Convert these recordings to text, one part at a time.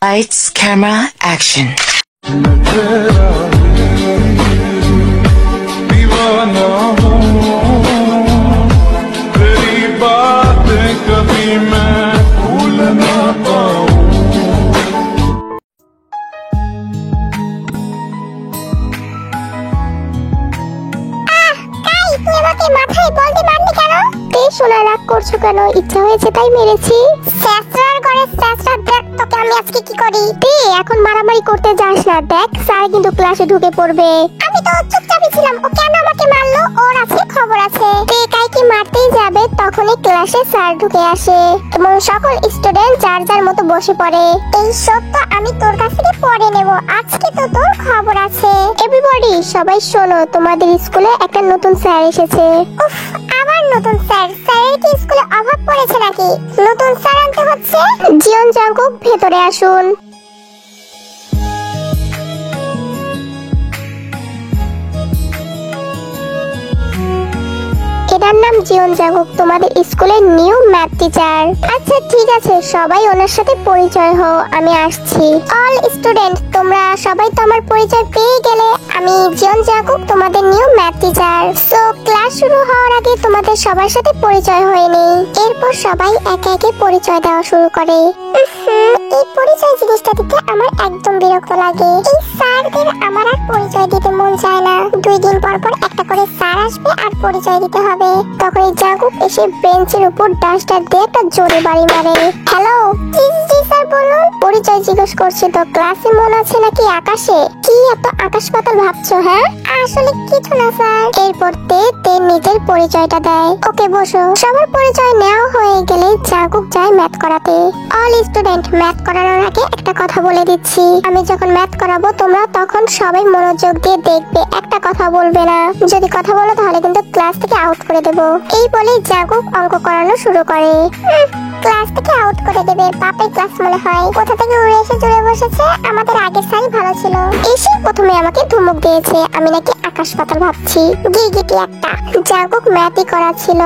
Lights, camera, action. মাথায় বলতে মারলি কেন? সোনা রাগ করছো কেন? ইচ্ছা হয়েছে তাই মেরেছি। স্যাসরার ঘরে স্যাসরা, দেখ তোকে আমি আজকে কি করি। এখন মারামারি করতে যাস না, দেখ স্যার কিন্তু ক্লাসে ঢুকে পড়বে। আমি তো চুপচাপই ছিলাম, ও কেন আমাকে মারলো? ওর আছে খবর আছে। কাইকে মারতেই যাবে তখনই ক্লাসে স্যার ঢুকে আসে এবং সকল স্টুডেন্ট যার যার মতো বসে পড়ে। এই সত্য আমি তোর কাছ থেকে পড়ে নেব, আজকে তো তোর খবর আছে। এভরিবডি সবাই শোনো, তোমাদের স্কুলে একটা নতুন স্যার এসেছে। উফ, আবার নতুন স্যার? স্যারের কি স্কুলে অভাব পড়েছে নাকি? নতুন স্যার আনতে হচ্ছে। জিয়ন জাংকুক ভেতরে আসুন। এটার নাম জিয়ন জাংকুক, তোমাদের স্কুলের নিউ ম্যাথ টিচার। আচ্ছা ঠিক আছে, সবাই ওনার সাথে পরিচয় হও, আমি আসছি। অল স্টুডেন্ট, তোমরা সবাই তো আমার পরিচয় পেয়ে গেলে। আমি জিয়ন জাংকুক, তোমাদের new math teacher. So class শুরু হওয়ার আগে তোমাদের সবার সাথে পরিচয় হয়ে নেই। এরপর সবাই একে একে পরিচয় দেওয়া শুরু করে। এই পরিচয় জিনিসটা দিতে আমার একদম বিরক্ত লাগে। এই স্যারদের আমার আর পরিচয় দিতে মন চায় না। 2 দিন পর পর একটা করে স্যার আসবে আর পরিচয় দিতে হবে। তখন জাংকুক এসে বেঞ্চের উপর ডাস্টার দিয়ে একটা জোরে বাড়ি মারে। হ্যালো, জি স্যার বলুন। পরিচয় জিজ্ঞেস করছি তো, ক্লাসে মন আছে নাকি আকাশে? কি এত আকাশ পাতাল ভাবছো? হ্যাঁ আসলে কিছু না স্যার। এরপর তে নিজের পরিচয়টা দেয়। ওকে বসো। সবার পরিচয় নেওয়া হয়ে গেলে জাংকুক যায় ম্যাথ করাতে। অল স্টুডেন্ট, ম্যাথ করানোর আগে একটা কথা বলে দিচ্ছি, আমি যখন ম্যাথ করাবো তোমরা তখন সবাই মনোযোগ দিয়ে দেখবে, একটা কথা বলবে না। যদি কথা বলো তাহলে কিন্তু ক্লাস থেকে আউট করে দেব। এই বলে জাংকুক অঙ্ক করানো শুরু করে। ক্লাস থেকে আউট করে দেবে, পাপের ক্লাস মনে হয়। কোথা থেকে উড়ে এসে জুড়ে বসেছে। আমাদের আগের স্যারই ভালো ছিল, এসে প্রথমে আমাকে ধমক দিয়েছে, আমি নাকি আকাশ পাতাল ভাবছি। গিরগিটি একটা। জাংকুক ম্যাথই করাচ্ছিল,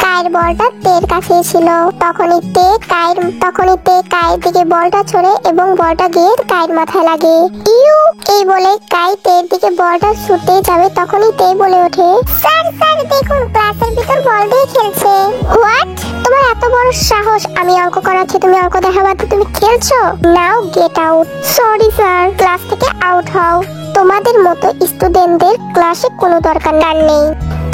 কায়ের বলটা তের কাছে ছিল। তখনই তে কায়ের দিকে বলটা ছড়ে এবং বলটা গিয়ে কায়ের মাথায় লাগে। ইউ, এই বলে কাই তের দিকে বলটা ছুটতে যাবে, তখনই তে বলে ওঠে, স্যার দেখুন ক্লাসের ভিতর বল দিয়ে খেলছে। হোয়াট? তোমার এত বড় সাহস, আমি অঙ্ক করাচ্ছি, তুমি অঙ্ক দেখাবাতে তুমি খেলছো? নাও get out. Sorry sir, class থেকে আউট হও। তোমাদের মতো স্টুডেন্টদের ক্লাসে কোনো দরকার নেই।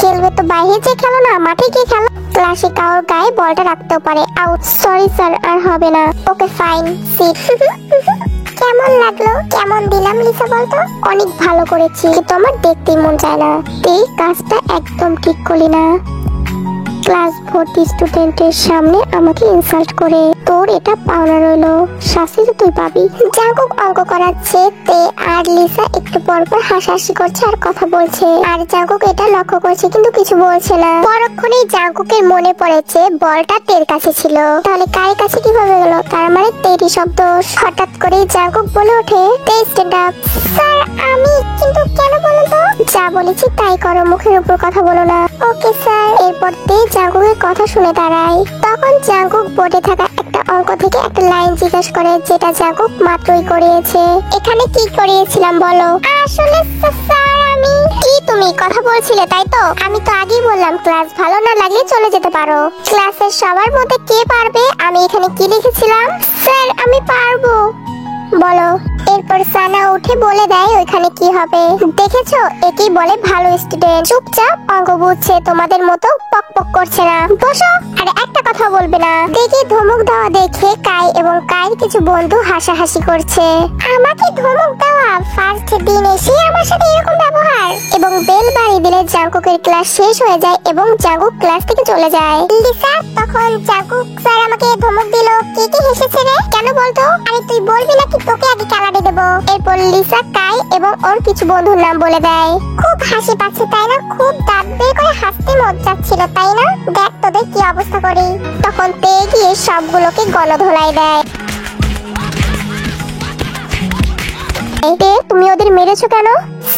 খেলবে তো বাইরে যে খেলো না, মাঠে গিয়ে খেলো। ক্লাসে কারোর গায়ে বলটা রাখতেও পারে। আউট। সরি স্যার, আর হবে না। Okay fine, sit. কেমন লাগলো? কেমন দিলাম লিসা বলতো? অনেক ভালো করেছি, কিন্তু আমার দেখতেই মন চায় না। এই কাজটা একদম ঠিক করলি না। ক্লাস ভর্তি স্টুডেন্টের সামনে আমাকে ইনসাল্ট করে, তোর এটা পাওনা রইলো, শাস্তি তো তুই পাবি। জাংকুক অঙ্ক করাচ্ছে, তে আর লিসা একটু পর পর হাসাহাসি করছে আর কথা বলছে, আর জাংকুক এটা লক্ষ্য করছে কিন্তু কিছু বলছে না। পরক্ষণেই জাংকুকের মনে পড়েছে বলটা তের কাছে ছিল, তাহলে কার কাছে কিভাবে গেল? তার মানে তেরই শব্দ। হঠাৎ করে জাংকুক বলে ওঠে, তে স্ট্যান্ড আপ। স্যার আমি, কিন্তু কেন বলুন তো? যা বলেছি তাই করো, মুখের উপর কথা বলো না। Okay sir. এরপর তে জাংকুকের কথা শুনে দাঁড়ায়। তখন জাংকুক বোর্ডে থাকা একটা অঙ্ক থেকে একটা লাইন জিজ্ঞাসা করে, যেটা জাংকুক মাত্রই করিয়েছে। এখানে কি করিয়েছিলাম বলো? আসলে স্যার আমি। কি তুমি কথা বলছিলে তাই তো? আমি তো আগেই বললাম ক্লাস ভালো না লাগলে চলে যেতে পারো। ক্লাসের সবার মধ্যে কে পারবে আমি এখানে কি লিখেছিলাম? স্যার আমি পারবো। বলো। এরপর সানা উঠে বলে দেয় ওইখানে কি হবে। দেখেছো, একেই বলে ভালো স্টুডেন্ট। চুপচাপ অঙ্ক বুঝছে, তোমাদের মতো পক পক করছে না। বসো, আরে একটা কথা বলবে না। দেখি ধমক দেওয়া দেখে কাই এবং কাইর কিছু বন্ধু হাসাহাসি করছে। আমাকে ধমক দেওয়া? ফার্স্ট দিন এসে আমার সাথে এরকম ব্যবহার? এবং বেল বাড়ি দিলে জাংকুকের ক্লাস শেষ হয়ে যায় এবং জাংকুক ক্লাস থেকে চলে যায়। লিসা, তখন জাংকুক স্যার আমাকে ধমক দিল, কে হেসেছে রে? কেন বলতো? আরে তুই বলবি নাকি তোকে আগে কালারে দেব? এরপর লিসা কাই এবং ওর কিছু বন্ধুর নাম বলে দেয়। খুব হাসি পাচ্ছে তাই না? খুব দাঁত বের করে হাসতে মজা যাচ্ছিল তাই না? দেখ তোদের কি অবস্থা করি। তখন তে গিয়ে সবগুলোকে গণধোলাই দেয়। তুমি ওদের মেরেছো কেন?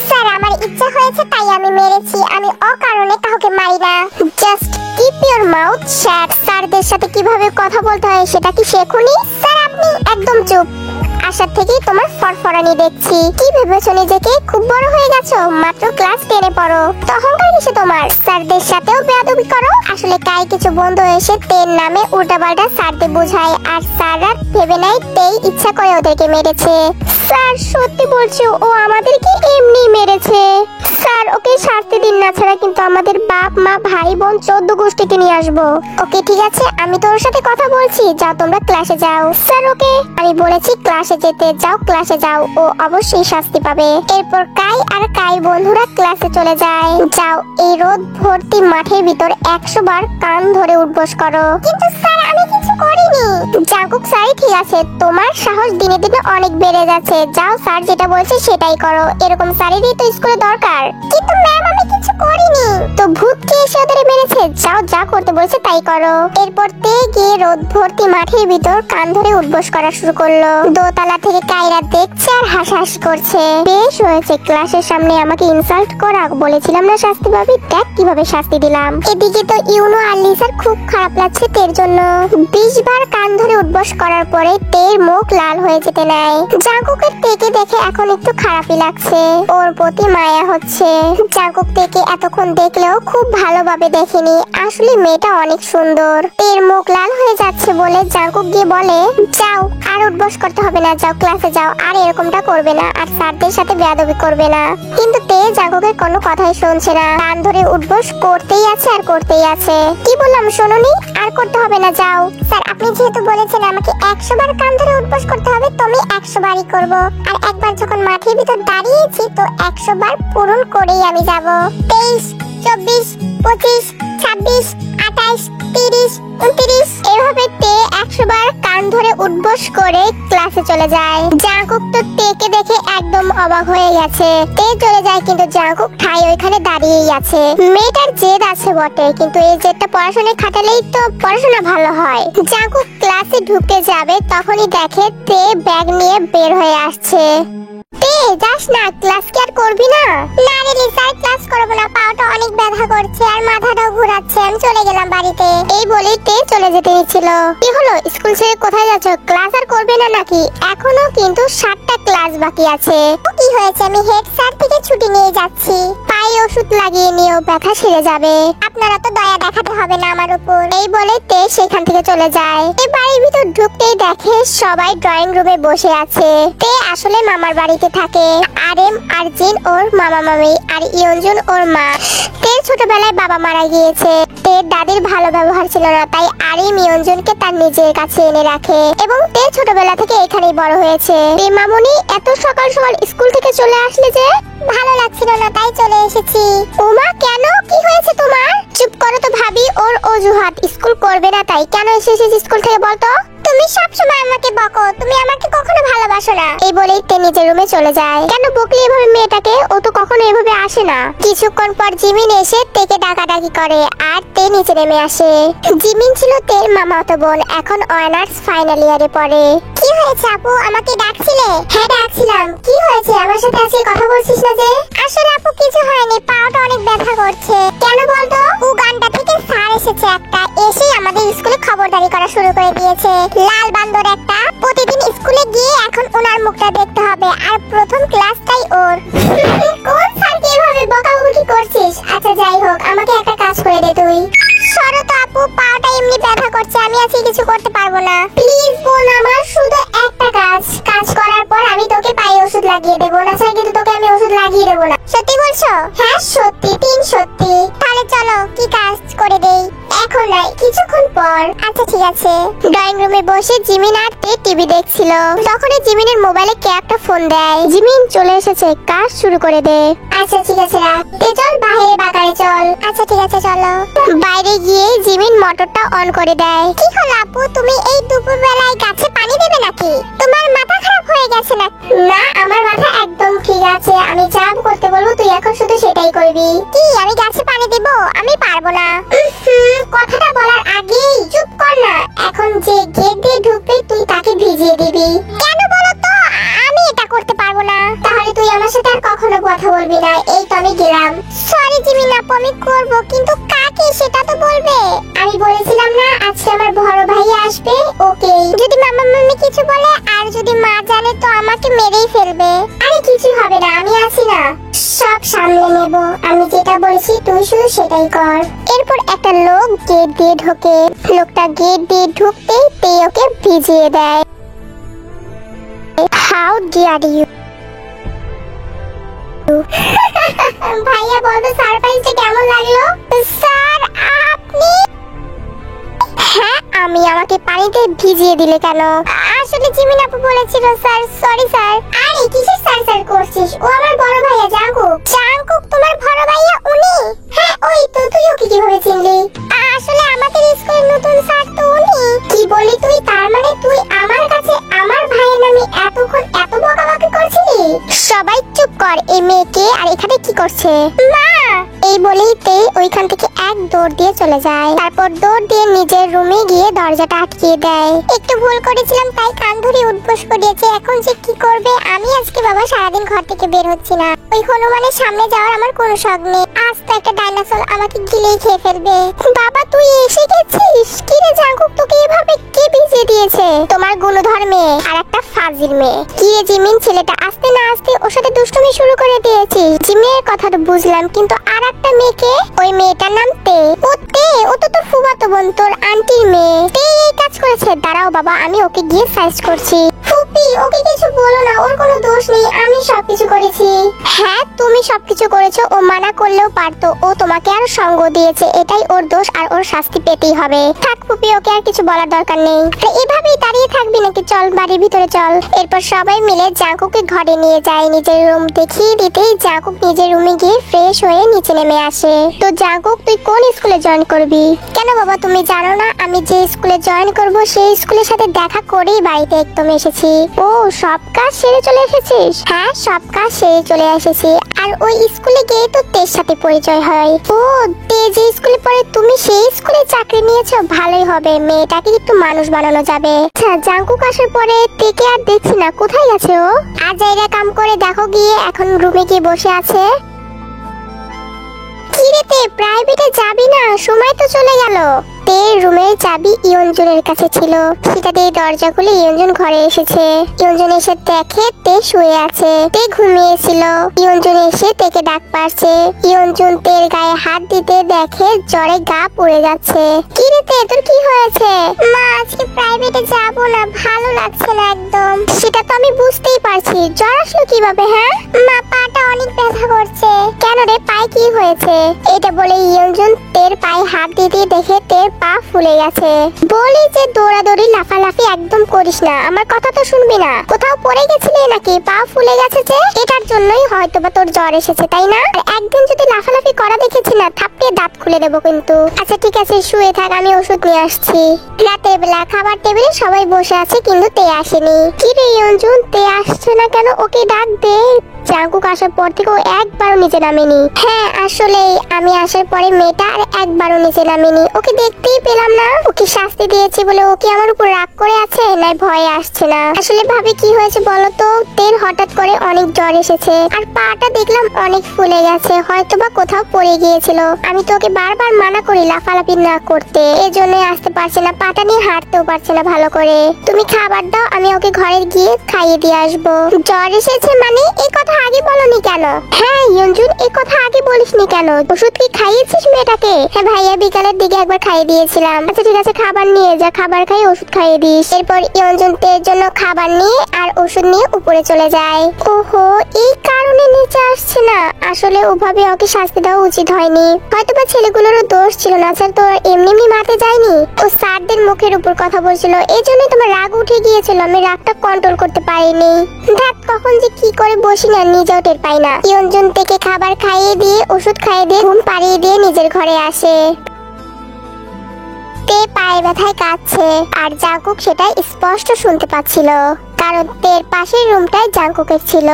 স্যার আমার ইচ্ছা হয়েছে তাই আমি মেরেছি, আমি অকারণে কাউকে মারি না। জাস্ট কিপ ইওর মাউথ শাট। স্যারদের সাথে কিভাবে কথা বলতে হয় সেটা কি শেখুনি? স্যার আপনি একদম চুপ। আসার থেকেই তোমার ফরফরানি দেখছি। কি ভেবেছো নিজেকে খুব বড় হয়ে গেছো? মাত্র ক্লাস 10 এ পড়ো, তো অহংকার কিসে তোমার? স্যারদের সাথেও বেয়াদবি করো। আসলে কাই কিছু বন্ধু এসে তের নামে উল্টাপাল্টা স্যারদের বোঝায়, আর স্যাররা ভেবে নেয় তেই ইচ্ছা করে ওদেরকে মেরেছে। স্যার সত্যি বলছি, ও আমাদেরকে এমনি মেরেছে। স্যার ওকে শাস্তি দিন, না ছাড়া কিন্তু আমাদের বাপ মা ভাই বোন 14 গোষ্ঠীকে নিয়ে আসবো। ওকে ঠিক আছে, আমি তোর সাথে কথা বলছি, যাও তোমরা ক্লাসে যাও। স্যার ওকে আমি বলেছি ক্লাসে যেতে, যাও ক্লাসে যাও, ও অবশ্যই শাস্তি পাবে। এরপর কাই আর কাই বন্ধুরা ক্লাসে চলে যায়। যাও এই রোদ ভর্তি মাঠের ভিতর 100 বার কান ধরে উঠবস করো। কিন্তু স্যার আমি কিছু করিনি। জাঙ্কুক স্যার ঠিক আছে, তোমার সাহস দিনে দিনে অনেক বেড়ে যাচ্ছে। যাও স্যার যেটা বলছে সেটাই করো, এরকম স্যারেরই তো স্কুলে দরকার। কিন্তু ম্যাম আমি কিছু করিনি। তো ভূত কে এসে ওদের মেরেছে? যাও যা করতে বলছে তাই করো। এরপর তে গিয়ে রোদ ভর্তি মাঠের ভিতর কান ধরে উঠবস করা শুরু করলো। দোতলা থেকে কাইরা দেখছে আর হাসাহাসি করছে। বেশ হয়েছে, ক্লাসের সামনে আমাকে ইনসাল্ট করা, বলেছিলাম না শাস্তি পাবি, দেখ কিভাবে শাস্তি দিলাম। এদিকে তো ইউনো আর লিসার খুব খারাপ লাগছে তের জন্য। 20 বার কান ধরে উঠবস করার পরে তের মুখ লাল হয়ে যেতে নেয়। জাঙ্কুকের তেকে দেখে এখন একটু খারাপই লাগছে, ওর প্রতি মায়া হচ্ছে। জাঙ্কুক তেকে এতক্ষণ দেখলেও খুব ভালোভাবে দেখেনি, আসলে মেয়েটা অনেক সুন্দর। তের মুখ লাল হয়ে যাচ্ছে বলে জাঙ্কুক গিয়ে বলে, যাও আর উঠবস করতে হবে না, যাও ক্লাসে যাও, আর এরকমটা করবে না, আর স্যারদের সাথে বেয়াদবি করবে না। কিন্তু তে জাঙ্কুকের কোনো কথাই শুনছে না, কান ধরে উঠবস করতেই আছে আর করতেই আছে। কি বললাম শোনোনি? আর করতে হবে না, যাও। স্যার আপনি যেহেতু বলেছেন আমাকে 100 বার কান ধরে উঠবস করতে হবে, তো আমি 100 বারই করব। আর একবার যখন মাঠের ভিতর দাঁড়িয়েছি তো 100 বার পূরণ করেই আমি যাব। 23, 24, 25, 26, 28, 30, 29 এভাবে তে 100 বার কান ধরে উঠবস করে ক্লাসে চলে যায়। জাঙ্কুক তো তেকে দেখে একদম অবাক হয়ে গেছে। তে চলে যায় কিন্তু জাঙ্কুক ঠাই ওইখানে দাঁড়িয়েই আছে। মেয়েটার জেদ আছে বটে, কিন্তু এই জেদটা পড়াশোনায় খাটালেই তো পড়াশোনা ভালো হয়। জাঙ্কুক ক্লাসে ঢুকতে যাবে তখনই দেখে তে ব্যাগ নিয়ে বের হয়ে আসছে। তে যাস না, ক্লাস কি আর করবি না? না রে লিসা, ক্লাস করব না, পাটা অনেক ব্যথা করছে আর মাথাটাও ঘোরাচ্ছে, আমি চলে গেলাম বাড়িতে। এই বলেই তে চলে যেতে নিচ্ছিল। কি হলো, স্কুল ছেড়ে কোথায় যাচ্ছ? ক্লাস আর করবে না নাকি? এখনো কিন্তু 7টা ক্লাস বাকি আছে। কি হয়েছে, আমি হেড স্যার থেকে ছুটি নিয়ে যাচ্ছি। পায়ে ওষুধ লাগিয়ে নিও, ব্যথা সেরে যাবে। আপনারা তো দয়া দেখাতে হবে না আমার উপর। এই বলে তে সেখান থেকে চলে যায়। এই বাড়ির ভিতর ঢুকতেই দেখে সবাই ড্রয়িং রুমে বসে আছে। তে আসলে মামার বাড়িতে থাকে। আরেম আর জিন ওর মামা মামি, আর ইয়ঞ্জুন ওর মা। তের ছোটবেলায় বাবা মারা গিয়েছে। তের দাদির ভালো ব্যবহার ছিল না, তাই আরেম ইয়ঞ্জুনকে তার নিজের কাছে এনে রাখে এবং তের ছোটবেলা থেকে এখানেই বড় হয়েছে। এই মামুনি এত সকাল সকাল স্কুল থেকে চলে আসলে যে? ভালো লাগছিল না তাই চলে এসেছি। ওমা কেন, কি হয়েছে তোমার? চুপ করো তো ভাবি, ওর অজুহাত স্কুল করবে না তাই। কেন এসেছিস স্কুল থেকে বলতো? তুমি সবসময় আমাকে বকো, তুমি আমাকে কখনো ভালোবাসো না। এই বলেই তে নিজের রুমে চলে যায়। কেন বকলি এভাবে মেয়েটাকে? ও তো কখনো এভাবে আসে না। কিছুক্ষণ পর জিমিন এসে তেকে ডাকাডাকি করে আর তে নিচে নেমে আসে। জিমিন ছিল তের মামাতো বোন, এখন অনার্স ফাইনাল ইয়ারে পড়ে। কি হয়েছে আপু, আমাকে ডাকছিলে? হ্যাঁ ডাকছিলাম। কি হয়েছে, আমার সাথে আজকে কথা বলছিস না যে? আসলে আপু কিছু হয়নি, পাটা অনেক ব্যথা করছে। কেন বলতো? উগান্ডা থেকে স্যার এসেছে একটা, এসে আমাদের স্কুলে খবরদারি করা শুরু করে দিয়েছে। লাল বান্দর একটা, প্রতিদিন স্কুলে গিয়ে এখন ওনার মুখটা দেখতে হবে, আর প্রথম ক্লাসটাই ওর। কোন স্যারকে এভাবে বকাবকি করছিস? আচ্ছা যাই হোক, আমাকে একটা কাজ করে দে তুই। সরো তো আপু, পাটা এমনি ব্যথা করছে, আমি আজকে কিছু করতে পারবো না। প্লিজ বোন আমার, শুধু একটা কাজ। কাজ করার পর আমি তোকে পায়ে ওষুধ লাগিয়ে দেবো, না স্যার কিন্তু তোকে আমি ওষুধ লাগিয়ে দেবো না। সত্যি বলছো? হ্যাঁ সত্যি, 3 সত্যি। তাহলে চলো কি কাজ করে দেই? এখন নয়, কিছুক্ষণ পর। আচ্ছা ঠিক আছে। ড্রয়িং রুমে বসে জিমিন আর তে টিভি দেখছিল। তখনই জিমিনের মোবাইলে কে একটা ফোন দেয়। জিমিন চলে এসেছে, কাজ শুরু করে দে। আচ্ছা ঠিক আছে রাখ। তে চল বাইরে বাগানে চল। আচ্ছা ঠিক আছে চলো। বাইরে গিয়ে জিমিন মোটরটা অন করে দেয়। কি হলো আপু, তুমি এই দুপুর বেলায় গাছে পানি দেবে নাকি? তোমার মাথা খারাপ হয়ে গেছে না? না আমার মাথা একদম ঠিক আছে, আমি যা করতে বলবো তুই এখন শুধু সেটাই করবি। কি আমি গাছে পানি দেব? আমি পারবো না। কথাটা বলার আগেই চুপ কর না। এখন যে গেট দিয়ে ঢুকবে তুই তাকে ভিজিয়ে দিবি। কেন বলো তো? আমি এটা করতে পারবো না। তাহলে তুই আমার সাথে আর কখনো কথা বলবি না। এই তো আমি গেলাম। সরি জিমিন আপু, আমি করব, কিন্তু কাকে সেটা তো বলবে। আমি বলেছিলাম না আজকে আমার বড় ভাই আসবে। ওকে, যদি মামা মামি কিছু বলে আর যদি মা জানে তো শুধু সেটাই কর। এরপর একটা লোক গেট দিয়ে ঢোকে। লোকটা গেট দিয়ে ঢুকতেই তে ওকে ভিজিয়ে দেয়। How dare you. ভাইয়া বলতো সারপ্রাইজটা কেমন লাগলো? স্যার আপনি? হ্যাঁ আমি, আমাকে পানিতে ভিজিয়ে দিলে কেন? আসলে জিমিন আপু বলেছিল স্যার। Sorry sir. আরে কিসের স্যার স্যার করছিস? ও আমার বড় ভাইয়া জাঙ্কুক। জাঙ্কুক তোমার বড় ভাইয়া? উনি? হ্যাঁ ওই তো। তুই ওকে কিভাবে চিনলি? আসলে আমাদের স্কুলের নতুন স্যার তো উনি। কি বললি তুই? তার মানে তুই আমার কাছে আমার ভাইয়ের নামে এতক্ষণ এত বকাবকি করছিলি? সবাই চুপ কর। এই মেয়েকে আর এখানে কি করছে? মা! এই বলেই তে ওইখান থেকে এক দৌড় দিয়ে চলে যায়। তারপর দৌড় দিয়ে নিজের রুমে গিয়ে দরজাটা আটকিয়ে দেয়। একটু ভুল করেছিলাম তাই কান ধরে উঠবোস করিয়েছে। এখন যে কি করবে? আমি আজকে বাবা সারাদিন ঘর থেকে বের হচ্ছি না। ওই হনুমানের সামনে যাওয়ার আমার কোনো শখ নেই। আজ তো একটা ডাইনোসর আমাকে গিলেই খেয়ে ফেলবে। বাবা তুই এসে গেছিস? কি রে জাঙ্কুক, তোকে এভাবে কে ভিজিয়ে দিয়েছে? তোমার গুণধর মেয়ে আর একটা ফাজিল মেয়ে। কি রে জিমিন, ছেলেটা আসতে না আসতে ওর সাথে দুষ্টুমি শুরু করে দিয়েছিস। জিমিনের কথা তো বুঝলাম, কিন্তু আর একটা মেয়েকে? ওই মেয়েটার নাম তে। ও তে? ও তো তোর ফুফাতো বোন, তোর আন্টির মেয়ে। তে এই কাজ করেছে? দাঁড়াও বাবা, আমি ওকে গিয়ে সার্চ করছি। ফুপি ওকে কিছু বলো না, ওর কোনো দোষ নেই। আমি সবকিছু করেছি। হ্যাঁ তুমি সবকিছু করেছো। ও মানা করলেও পারতো। ও তোমাকে আর সঙ্গ দিয়েছে, এটাই ওর দোষ আর ওর শাস্তি পেতেই হবে। থাক ফুপি, ওকে আর কিছু বলার দরকার নেই। এভাবেই দাঁড়িয়ে থাকবি নাকি? চল বাড়ির ভিতরে চল। এরপর সবাই মিলে জাঙ্কুকে ঘরে নিয়ে যায়। নিজের রুম দেখিয়ে দিতেই জাঙ্কুক নিজের রুমে গিয়ে ফ্রেশ হয়ে নিচে নেমে আসে। তো জাঙ্কুক তুই কোন স্কুলে জয়েন করবি? কেন বাবা তুমি জানো না আমি যে স্কুলে জয়েন করব সেই স্কুলের সাথে দেখা করেই বাড়িতে একদম এসেছি। ও সব কাজ সেরে চলে এসেছিস? হ্যাঁ সব কাজ সেরে চলে এসেছি। আর ওই স্কুলে গিয়ে তো তের সাথে পরিচয় হয়। ও তে যে স্কুলে পড়ে তুমি সেই স্কুলে চাকরি নিয়েছো? ভালোই হবে, মেয়েটাকে একটু মানুষ বানানো যাবে। আচ্ছা জাঙ্কুক আসার পরে তেকে আর দেখছি না, কোথায় গেছে ও? আর জায়গা কাম করে দেখো গিয়ে, এখন রুমে গিয়ে বসে আছে। কিরেতে প্রাইভেটে যাবি না? সময় তো চলে গেল। তে রুমের চাবি ইয়ঞ্জনের কাছে ছিল, সেটা দিয়ে দরজা খুলে ইয়ঞ্জন ঘরে এসেছে। ইয়ঞ্জন এসে দেখে তে শুয়ে আছে। তে ঘুমিয়েছিল। ইয়ঞ্জন এসে তেকে ডাক পারছে। ইয়ঞ্জন তের গায়ে হাত দিতে দেখে জ্বরে গা পুড়ে যাচ্ছে। কিরেতে তোর কি হয়েছে? মা আজকে প্রাইভেটে যাব না, ভালো লাগছে না একদম। সেটা তো আমি বুঝতেই পারছি, জ্বর আসলো কিভাবে? হ্যাঁ মা পাটা অনেক ব্যথা করছে। কেন রে, পায়ে কি হয়েছে? এটা বলে ইয়ঞ্জন তের পায়ে হাত দিতে দেখে তের পা ফুলে গেছে। বলি যে দৌড়াদৌড়ি লাফালাফি একদম করিস না, আমার কথা তো শুনবি না। কোথাও পড়ে গেছিলি নাকি? পা ফুলে গেছে যে, এটার জন্যই হয়তোবা তোর জ্বর এসেছে তাই না? আর একদিন যদি লাফালাফি করা দেখেছি না, থাপড়িয়ে দাঁত খুলে দেবো কিন্তু। আচ্ছা ঠিক আছে শুয়ে থাক, আমি ওষুধ নিয়ে আসছি। রাতের বেলা খাবার টেবিলে সবাই বসে আছে কিন্তু তে আসেনি। কি রে ইয়ঞ্জন, তে আসছে না কেন? ওকে ডাক দে। জাঙ্কুক আসার পর থেকে ও একবারও নিচে নামেনি। হ্যাঁ আসলে আমি আসার পরে মেয়েটা আর একবারও নিচে নামেনি। ওকে দেখতেই পেলাম না। ওকে শাস্তি দিয়েছি বলে ও কি আমার উপর রাগ করে আছে না ভয়ে আসছে না? আসলে ভাবে কি হয়েছে বলতো, তের হঠাৎ করে অনেক জ্বর এসেছে আর পাটা দেখলাম অনেক ফুলে গেছে, হয়তোবা কোথাও পড়ে গিয়েছিল। আমি তো ওকে বারবার মানা করি লাফালাফি না করতে, এজন্যই আসতে পারছে না। পাটা নিয়ে হাঁটতেও পারছে না ভালো করে। তুমি খাবার দাও, আমি ওকে ঘরে গিয়ে খাইয়ে দিয়ে আসবো। জ্বর এসেছে মানে? এই কথা আগে বলনি কেন? হ্যাঁ ইয়ঞ্জন এই কথা আগে বলিসনি কেন? ওষুধ কি খাইয়েছিস মেয়েটাকে? হ্যাঁ ভাইয়া বিকালের দিকে একবার খাইয়ে দিয়েছিলাম। আচ্ছা ঠিক আছে খাবার নিয়ে যা, খাবার খাই ওষুধ খাইয়ে দিস। এরপর ইয়ঞ্জন তের জন্য খাবার নিয়ে আর ওষুধ নিয়ে উপরে চলে যায়। ওহো এই কারণে নিচে আসছে না। আসলে ওভাবে ওকে শাস্তি দেওয়া উচিত হয়নি, হয়তোবা ছেলেগুলোরও দোষ ছিল না। স্যার তো এমনি এমনি মারতে যায়নি, ও স্যারদের মুখের উপর কথা বলছিল, এই জন্যই তোমার রাগ উঠে গিয়েছিল। আমি রাগটা কন্ট্রোল করতে পারিনি। দেখ কখন যে কি করে বসি না নিজেও টের পাই না। ইয়ঞ্জন থেকে খাবার খাইয়ে দিয়ে ওষুধ খাইয়ে দিয়ে ঘুম পাড়িয়ে দিয়ে নিজের ঘরে আসে। তে পায়ে ব্যথায় কাঁদছে আর জাঙ্কুক সেটা স্পষ্ট শুনতে পাচ্ছিল, কারণ তের পাশের রুমটাই জাঙ্কুকের ছিল।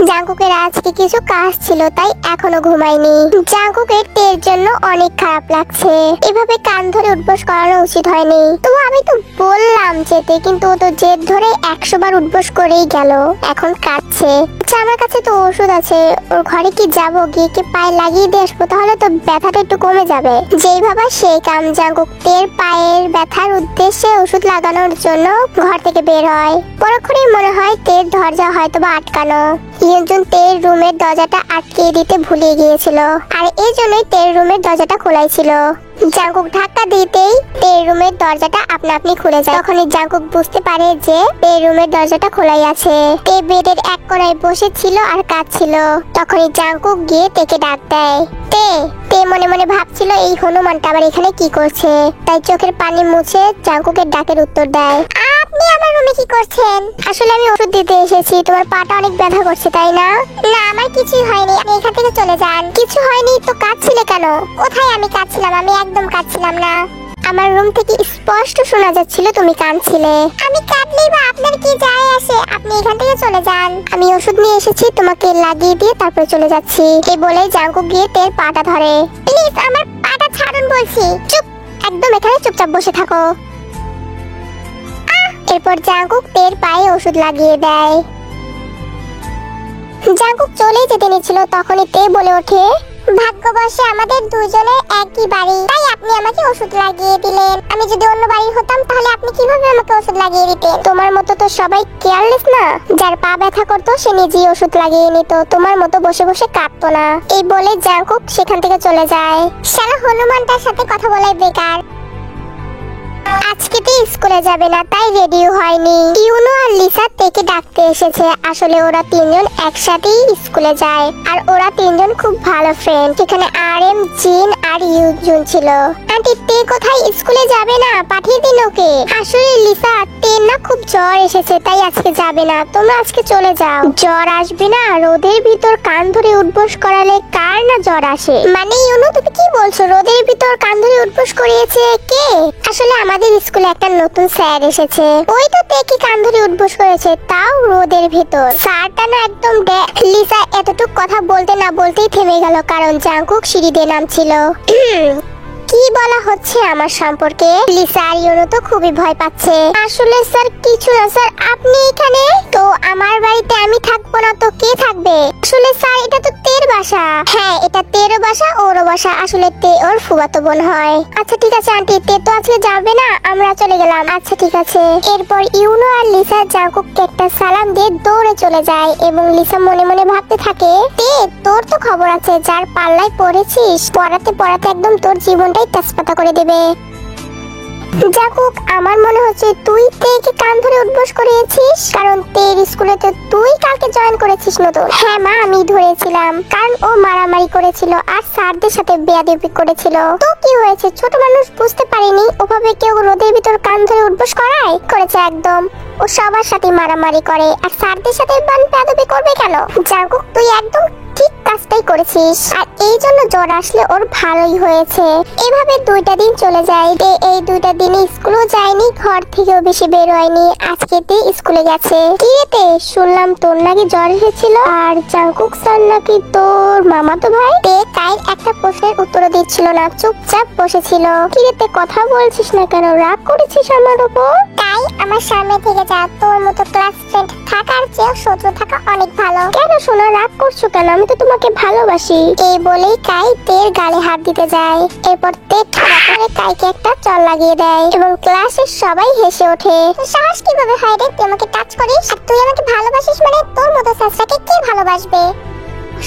জাঙ্কুকের আজকে কিছু কাজ ছিল তাই এখনো ঘুমায়নি। জাঙ্কুকের তের জন্য অনেক খারাপ লাগছে। এভাবে কান ধরে উঠবোস করানো উচিত হয়নি। তো আমি তো বললাম যেতে, কিন্তু ও তো জেদ ধরে 100 বার উঠবোস করেই গেল, এখন কাঁদছে। আচ্ছা আমার কাছে তো ওষুধ আছে, ওর ঘরে কি যাবো, গিয়ে কি পায়ে লাগিয়ে দিয়ে আসবো, তাহলে তো ব্যথাটা একটু কমে যাবে। যেই ভাবা সেই কাম। জাঙ্কুক তের পায়ের ব্যথার উদ্দেশ্যে ওষুধ লাগানোর জন্য ঘর থেকে বের হয়। পরক্ষণের মনে হয় তের দরজা হয়তোবা আটকানো। ইয়ুনজুন তের রুমের দরজাটা আটকে দিতে ভুলে গিয়েছিল, আর এই জন্যই তের রুমের দরজাটা খোলাই ছিল। জাঙ্কুক ধাক্কা দিতেই তের রুমের দরজাটা আপনা আপনি খুলে যায়। তখনই জাঙ্কুক বুঝতে পারে যে তের রুমের দরজাটা খোলাই আছে। তে বেডের এক কোণায় বসে ছিল আর কাঁদছিল। তখনই জাঙ্কুক গিয়ে তেকে ডাক দেয়। তে তে মনে মনে ভাবছিল এই হনুমানটা আবার এখানে কি করছে, তাই চোখের পানি মুছে জাঙ্কুকের ডাকের উত্তর দেয়। আপনি আমার রুমে কি করছেন? আসলে আমি ওষুধ দিতে এসেছি, তোমার পাটা অনেক ব্যথা করছে তাই না? না আমার কিছুই হয়নি, আপনি এখান থেকে চলে যান। কিছু হয়নি তো কাঁদছিলে কেন? কোথায় আমি কাঁদছিলাম? আমি একদম কাঁদছিলাম না। আমার রুম থেকে স্পষ্ট শোনা যাচ্ছিল তুমি কাঁদছিলে। আমি কাঁদলেই বা আপনার কি যায় আসে? আপনি এখান থেকে চলে যান। আমি ওষুধ নিয়ে এসেছি, তোমাকে লাগিয়ে দিয়ে তারপরে চলে যাচ্ছি। এই বলে জাঙ্কুক গিয়ে তের পাটা ধরে। প্লিজ আমার পাটা ছাড়ুন বলছি। চুপ, একদম এখানে চুপচাপ বসে থাকো। এরপর জাঙ্কুক তের পায়ে ওষুধ লাগিয়ে দেয়। জাঙ্কুক চলে যেতে নিচ্ছিল, তখনই তে বলে ওঠে, ভাগ্যবশে আমাদের দুজনের একই বাড়ি, তাই আপনি আমাকে ওষুধ লাগিয়ে দিলেন। আমি যদি অন্য বাড়ির হতাম তাহলে আপনি কিভাবে আমাকে ওষুধ লাগিয়ে দিতেন? তোমার মতো তো সবাই কেয়ারলেস না, যার পা ব্যথা করতো সে নিজেই ওষুধ লাগিয়ে নিত, তোমার মতো বসে বসে কাঁদতো না। এই বলে জাঙ্কুক সেখান থেকে চলে যায়। শালা হনুমানটার সাথে কথা বলাই বেকার। আজকে তো স্কুলে যাবে না তাই রেডিও হয়নি। ইউনো আর লিসা তেকে ডাকতে এসেছে। আসলে ওরা তিনজন একসাথেই স্কুলে যায়, আর ওরা তিনজন খুব ভালো ফ্রেন্ড। এখানে RM, জিন আর ইয়ুনজুন ছিল। আন্টি তে কোথায়? স্কুলে যাবে না? পাঠিয়ে দিন ওকে। আসলে লিসা, তের না খুব জ্বর এসেছে তাই আজকে যাবে না, তোমরা আজকে চলে যাও। জ্বর আসবে না? রোদের ভিতর কান ধরে উঠবোস করালে কার না জ্বর আসে? মানে ইউনো তুমি কি বলছো? রোদের ভিতর কান ধরে উঠবোস করিয়েছে কে? আসলে আমাদের স্কুলে একটা নতুন স্যার এসেছে, ওই তো তেকে কান ধরে উঠবোস করেছে, তাও রোদের ভিতর। স্যারটা না একদম লিসা এতটুক কথা বলতে না বলতেই থেমে গেল, কারণ জাঙ্কুক সিঁড়ি দিয়ে নামছিল। কি বলা হচ্ছে আমার সম্পর্কে? লিসা আর ইউনো তো খুবই ভয় পাচ্ছে। আসলে স্যার কিছু না স্যার, আপনি এখানে তো আমার বাড়িতে আমি থাকবো না তো কে থাকবে? আসলে স্যার এটা তো তের বাসা। হ্যাঁ এটা তেরও বাসা ওরও বাসা, আসলে তে ওর ফুফাতো বোন হয়। আচ্ছা ঠিক আছে আন্টি, তে তো আজকে যাবে না, আমরা চলে গেলাম। আচ্ছা ঠিক আছে। এরপর ইউনো আর লিসা জাঙ্কুককে একটা সালাম দিয়ে দৌড়ে চলে যায়, এবং লিসা মনে মনে ভাবতে থাকে, তে তোর তো খবর আছে, যার পাল্লায় পড়েছিস পড়াতে পড়াতে একদম তোর জীবনটাই তেজপাতা করে দেবে। জাঙ্কুক আমার মনে হচ্ছে তুই তেকে কান ধরে উঠবোস করিয়েছিস, কারণ তের স্কুলে তো তুই কালকে জয়েন করেছিস নতুন। হ্যাঁ মা আমি ধরেছিলাম, কারণ ও মারামারি করেছিল আর স্যারদের সাথে বেয়াদবি করেছিল। তো কি হয়েছে? ছোট মানুষ বুঝতে পারেনি ওভাবে কেউ রোদের ভিতর কান ধরে উঠবোস করেছে একদম। ও সবার সাথে মারামারি করে, আর স্যারদের সাথে বেয়াদবি করবে কেন? জাঙ্কুক তুই একদম ঠিক কাজটাই করেছিস, আর এই জন্য জ্বর আসলে ওর ভালোই হয়েছে। এভাবে 2টা দিন চলে যায়। এই 2টা দিনে স্কুলও যায়নি, ঘর থেকেও বেশি বের হয়নি। আজকে তে স্কুলে গেছে। কি রে, শুনলাম তোর নাকি জ্বর এসেছিল, আর জাঙ্কুক স্যার নাকি তোর মামাতো ভাই। তে কাইর একটা প্রশ্নের উত্তর দিচ্ছিল না, চুপচাপ বসেছিল। কি রে, কথা বলছিস না কেন? রাগ করেছিস আমার উপর? তাই আমার সামনে থেকে যা, তোর মতো ক্লাস ফ্রেন্ড থাকার চেয়ে শত্রু থাকা অনেক ভালো। কেন শোনা, রাগ করছো কেন? আমি তো তোমাকে ভালোবাসি। এই বলেই কাই তের গালে হাত দিতে যায়। এরপর তে ঠাড়া করে কাইকে একটা চল লাগিয়ে দেয়, এবং ক্লাসের সবাই হেসে ওঠে। সাহস কিভাবে হয় রে, তুই আমাকে টাচ করিস? আর তুই আমাকে ভালোবাসিস মানে? তোর মতো সাসরাকে কে ভালোবাসবে?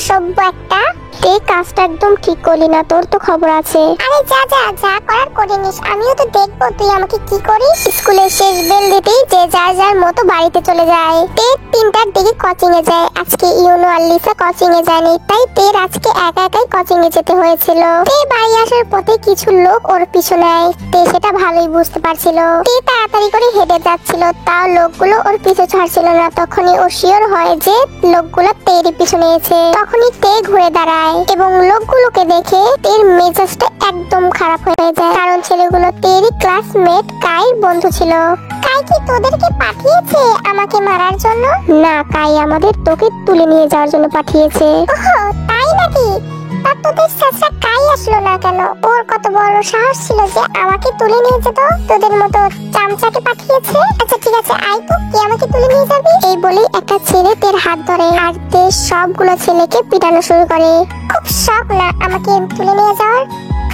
সভ্য একটা। তে কাজটা একদম ঠিক করলি না, তোর তো খবর আছে। আরে যা যা যা করার করে নিস, আমিও তো দেখবো তুই আমাকে কি করিস। স্কুলের শেষ বেল দিতেই যে যার যার মতো বাড়িতে চলে যায়। তে 3টার দিকে কোচিং এ যায়। আজকে ইউনো আর লিসা কোচিং এ যায়নি, তাই তের আজকে একা একাই কোচিং এ যেতে হয়েছিল। তে বাড়ি আসার পথে কিছু লোক ওর পিছু নেয়, তে সেটা ভালোই বুঝতে পারছিল। তে তাড়াতাড়ি করে হেঁটে যাচ্ছিল, তাও লোকগুলো ওর পিছু ছাড়ছিল না। তখনই ও শিওর হয় যে লোকগুলো তেরই পিছু নিয়েছে। তখনই তে ঘুরে দাঁড়ায়, এবং লোকগুলোকে দেখে তের মেজাজটা একদম খারাপ হয়ে যায়, কারণ ছেলেগুলো তেরই ক্লাসমেট কাইর বন্ধু ছিল। কাই কি তোদেরকে পাঠিয়েছে আমাকে মারার জন্য? না, কাই আমাদের তোকে তুলে নিয়ে যাওয়ার জন্য পাঠিয়েছে। ওহো তাই নাকি? তা তোদের সাথে কাই আসলো না কেন? ওর কত বড় সাহস ছিল যে আমাকে তুলে নিয়ে যেত? তোদের মতো চামচাকে পাঠিয়েছে। আচ্ছা ঠিক আছে, আয় তো, কে আমাকে তুলে নিয়ে যাবি? এই বলেই একটা ছেলে তের হাত ধরে, আর তে সবগুলো ছেলেকে পিটানো শুরু করে। খুব শখ না আমাকে তুলে নিয়ে যাওয়ার?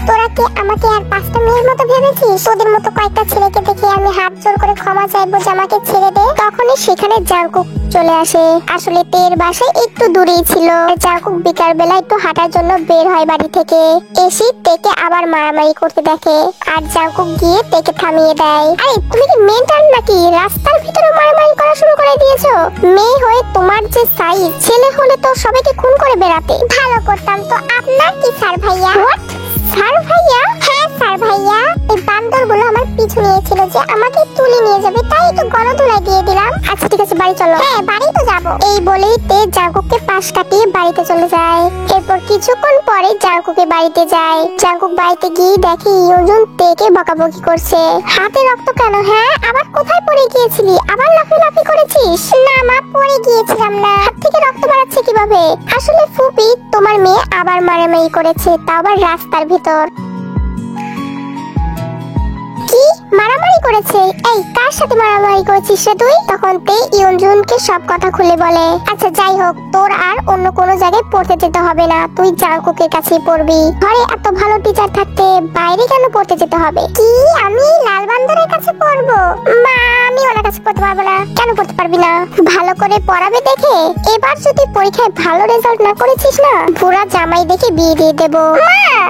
তোরা কি আমাকে আর 5টা মেয়ের মতো ভেবেছিস? তোদের মতো কয়েকটা ছেলেকে দেখে আমি হাত জোর করে ক্ষমা চাইবো যে আমাকে ছেড়ে দে। তখনই সেখানে জাংকুক চলে আসে। আসলে তের বাসায় একটু দূরেই ছিল। জাংকুক বিকাল বেলা একটু হাঁটার জন্য বের হয় বাড়ি থেকে। এসে তেকে আবার মারামারি করতে দেখে আর জাংকুক গিয়ে তেকে থামিয়ে দেয়। আরে তুমি কি মেন্টাল নাকি? রাস্তার ভিতরে মারামারি করা শুরু করে দিয়েছো? মেয়ে হয়ে তোমার যে সাইজ, ছেলে হলে তো সবাইকে খুন করে বেড়াতে। ভালো করতাম তো। আপনার কি স্যার ভাইয়া? স্যার ভাইয়া? হ্যাঁ স্যার ভাইয়া। এই বান্দরগুলো আমার পিছু নিয়েছিল যে আমাকে তুলে নিয়ে যাবে, তাই একটু গণধোলাই দিয়ে দিলাম। আচ্ছা ঠিক আছে, বাড়ি চলো। হ্যাঁ বাড়ি তো যাবো। এই বলেই তে জাংকুককে পাশ কাটিয়ে বাড়িতে চলে যায়। এরপর কিছুক্ষণ পরে জাংকুকে বাড়িতে যায়। জাংকুক বাড়িতে গিয়ে দেখে ইয়ুনজুন তেকে বকাবকি করছে। হাতে রক্ত কেন? হ্যাঁ আবার কোথায় পড়ে গিয়েছিলি? আবার লাফালাফি করেছিস? না মা, পড়ে গিয়েছিলাম না। হাত থেকে রক্ত বেরাচ্ছে কিভাবে? আসলে ফুপি, তোমার মেয়ে আবার মারামারি করেছে, তাও আবার রাস্তার ভিতর। কি মারামারি করেছে? এই কার সাথে মারামারি করেছিস রে তুই? তখন তে ইয়ুনজুনকে সব কথা খুলে বলে। আচ্ছা যাই হোক, তোর আর অন্য কোনো জায়গায় পড়তে যেতে হবে না, তুই জাংকুকের কাছেই পড়বি। ঘরে এত ভালো টিচার থাকতে বাইরে কেন পড়তে যেতে হবে? কি আমি লাল বান্দরের কাছে পড়বো? মা, আমি ওনার কাছে পড়তে পারবো না। কেন পড়তে পারবি না? ভালো করে পড়াবে দেখে। এবার যদি পরীক্ষায় ভালো রেজাল্ট না করেছিস না, পুরা জামাই দেখে বিয়ে দিয়ে দেবো।